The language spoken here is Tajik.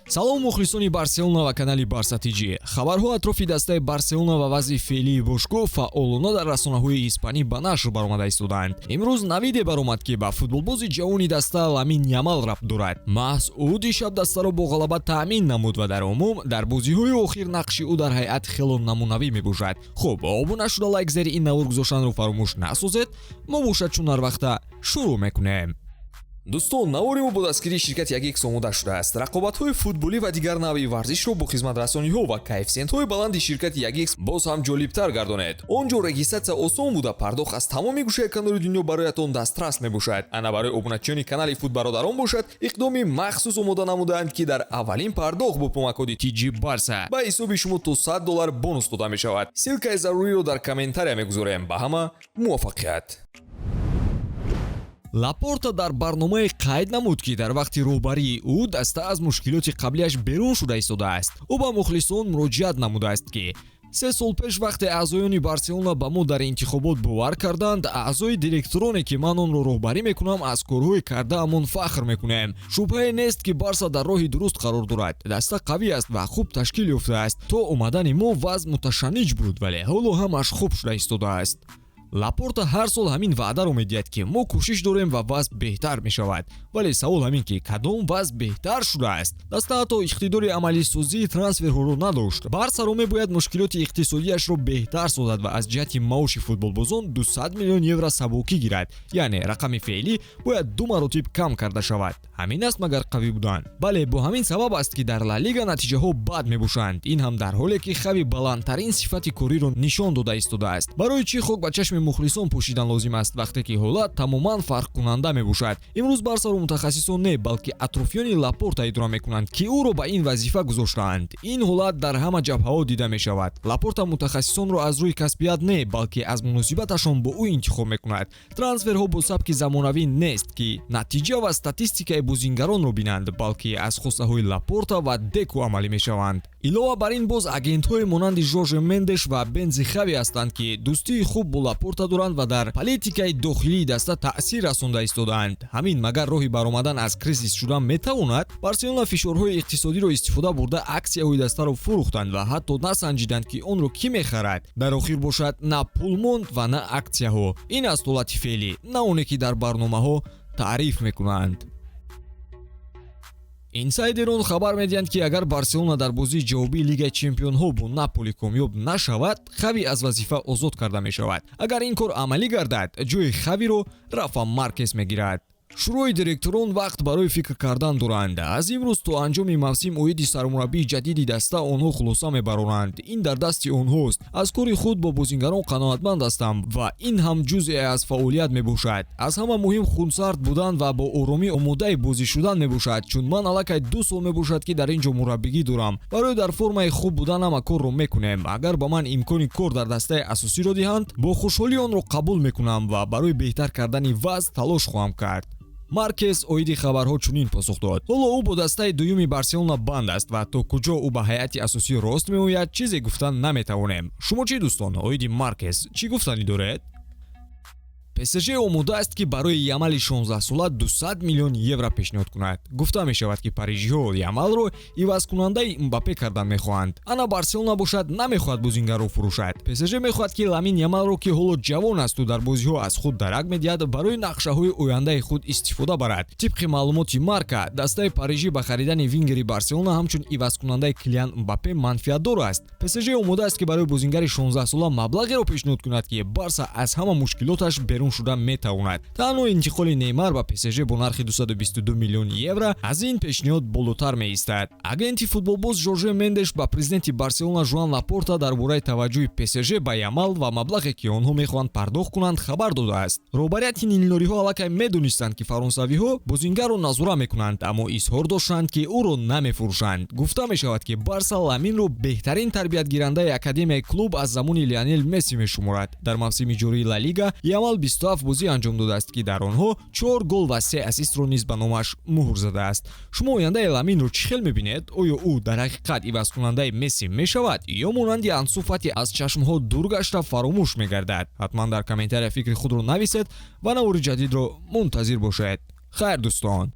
салом мухлисони Барселона ва канали Барса ТG. Хабарҳо атрофи дастаи Барселона ва вазъи феълии бошгоҳ фаъолона дар расонаҳои испанӣ ба нашр баромада истоданд. Имрӯз навиде баромад ки ба футболбози ҷавони даста Ламин Ямал рабт дорад. маҳз ӯ дишаб дастаро бо ғалаба таъмин намуд ва дар умум дар бозиҳои охир нақши ӯ дар ҳайат хело намунавӣ мебошад. хуб, обуна шуда лайк зери ин навор гузоштанро фаромӯш насозед. мо бошад чун ҳар вақта шурӯъ мекунем. дӯстон, навори мо бо дастгирии ширкати 1x омода шудааст. рақобатҳои футболӣ ва дигар навъи варзишро бо хизматрасониҳо ва коэффициентҳои баланди ширкати 1x боз ҳам ҷолибтар гардонед. он ҷо регистратсия осон буда пардохт аз тамоми гӯшаи канори дунё бароятон дастрас мебошад. ана барои обуначиёни канали футбародарон бошад иқдоми махсус омода намуданд ки дар аввалин пардохт бо помакоди TG Barsa ба ҳисоби шумо то $100 бонус дода мешавад. силкаи заруриро дар комментария мегузорем. ба ҳама муваффақият. Лапорта дар барномае қайд намуд ки дар вақти роҳбарии ӯ даста аз мушкилоти қаблияш берун шуда истодааст. ӯ ба мухлисон муроҷиат намудааст ки 3 сол пеш вақте аъзоёни Барселона ба мо дар интихобот бовар карданд, аъзои директороне ки ман онро роҳбарӣ мекунам аз корҳои кардаамон фахр мекунем. шубҳае нест ки Барса дар роҳи дуруст қарор дорад. даста қавӣ аст ва хуб ташкил ёфтааст. то омадани мо вазъ муташанниж буд, вале ҳоло ҳамаш хуб шуда истодааст. Лапорта ҳар сол ҳамин ваъдаро медиҳад ки мо кӯшиш дорем ва вазъ беҳтар мешавад. вале савол ҳамин ки кадом вазъ беҳтар шудааст? даста ҳатто иқтидори амалисозии трансферҳоро надошт. Барсаро мебояд мушкилоти иқтисодияшро беҳтар созад ва аз ҷиҳати маоши футболбозон 200 миллион евро сабукӣ гирад. яъне рақами феълӣ бояд 2 маротиб кам карда шавад. ҳамин аст магар қавӣ будан. бале бо ҳамин сабаб аст ки дар Ла Лига натиҷаҳо бад мебошанд. ин ҳам дар ҳоле ки хави баландтарин сифати кориро нишон дода истодааст. барои чӣ хок ба чашми мухлисон пӯшидан лозим аст вақте ки ҳолат тамоман фарқкунанда мебошад. имрӯз Барсаро мутахассисон не, балки атрофиёни Лапорта идора мекунанд ки ӯро ба ин вазифа гузоштаанд. ин ҳолат дар ҳама ҷабҳаҳо дида мешавад. Лапорта мутахассисонро аз рӯи касбият не, балки аз муносибаташон бо ӯ интихоб мекунад. трансферҳо бо сабки замонавӣ нест ки натиҷа ва статистикаи бозингаронро бинанд, балки аз хостаҳои Лапорта ва Деку амалӣ мешаванд. илова бар ин боз агентҳои монанди Жорже Мендеш ва Бензи Хави ҳастанд ки дӯстии хуб бо Лапорта доранд ва дар политикаи дохилии даста таъсир расонда истодаанд. ҳамин магар роҳи баромадан аз кризис шудан метавонад? Барселона фишорҳои иқтисодиро истифода бурда аксияҳои дастаро фурӯхтанд ва ҳатто насанҷиданд ки онро кӣ мехарад. дар охир бошад на пул монд ва на аксияҳо. ин аст ҳолати феълӣ, на оне ки дар барномаҳо таъриф мекунанд. инсайдерон хабар медиҳанд ки агар Барселона дар бозии ҷавобии Лигаи Чемпионҳо бо Наполи комёб нашавад, Хави аз вазифа озод карда мешавад. агар ин кор амалӣ гардад, ҷои Хавиро Рафа Маркес мегирад. шурӯи директорон вақт барои фикр кардан доранд. аз имрӯз то анҷоми мавсим оиди сармураббии ҷадиди даста онҳо хулоса мебаронанд. ин дар дасти онҳост. аз кори худ бо бозингарон қаноатманд ҳастам ва ин ҳам ҷузъе аз фаъолият мебошад. аз ҳама муҳим хунсард будан ва бо оромӣ омодаи бозӣ шудан мебошад, чун ман аллакай 2 сол мебошад ки дар ин ҷо мураббигӣ дорам. барои дар формаи хуб будан ҳама корро мекунем. агар ба ман имкони кор дар дастаи асосиро диҳанд, бо хушҳолӣ онро қабул мекунам ва барои беҳтар кардани вазъ талош хоҳам кард. Маркес оиди хабарҳо чунин посух дод. ҳоло ӯ бо дастаи дуюми Барселона банд аст ва то куҷо ӯ ба ҳайати асосӣ рост меояд чизе гуфтан наметавонем. шумо чӣ дӯстон, оиди Маркес чӣ гуфтанӣ доред? ПСЖ омода аст ки барои Ямали 16-сола 200 миллион евро пешниҳод кунад. гуфта мешавад ки парижиҳо Ямалро ивазкунандаи Мбаппе кардан мехоҳанд. ана Барселона бошад намехоҳад бозингарро фурӯшад. ПСЖ мехоҳад ки Ламин Ямалро ки ҳоло ҷавон асту дар бозиҳо аз худ дарак медиҳад, барои нақшаҳои ояндаи худ истифода барад. тибқи маълумоти Марка, дастаи парижӣ ба харидани вингери Барселона ҳамчун ивазкунандаи Килиан Мбаппе манфиатдор аст. ПСЖ омода аст ки барои бозингари 16-сола маблағеро пешниҳод кунад ки Барса аз ҳама мушкилоташ берун шуда метавонад. танҳо интиқоли Неймар ба ПСЖ бо нархи 222 миллион евро аз ин пешниҳод болотар меистад. агенти футболбоз Жорже Мендеш ба президенти Барселона Жуан Лапорта дар бораи таваҷҷӯҳи ПСЖ ба Ямал ва маблағе ки онҳо мехоҳанд пардохт кунанд хабар додааст. роҳбарияти нилнориҳо аллакай медонистанд ки фаронсавиҳо бозингарро назора мекунанд, аммо изҳор доштанд ки ӯро намефурӯшанд. гуфта мешавад ки Барса Ламинро беҳтарин тарбиятгирандаи академияи клуб аз замони Лионел Месси мешуморад. дар мавсими ҷории Ла Лига Ямал 27 бозӣ анҷом додааст ки дар онҳо 4 гол ва 3 асистро низ ба номаш муҳр задааст. шумо ояндаи Ламинро чӣ хел мебинед? оё ӯ дар ҳақиқат ивазкунандаи Месси мешавад ё монанди Ансу Фати аз чашмҳо дур гашта фаромӯш мегардад? ҳатман дар комментария фикри худро нависед ва навори ҷадидро мунтазир бошед. хайр дӯстон.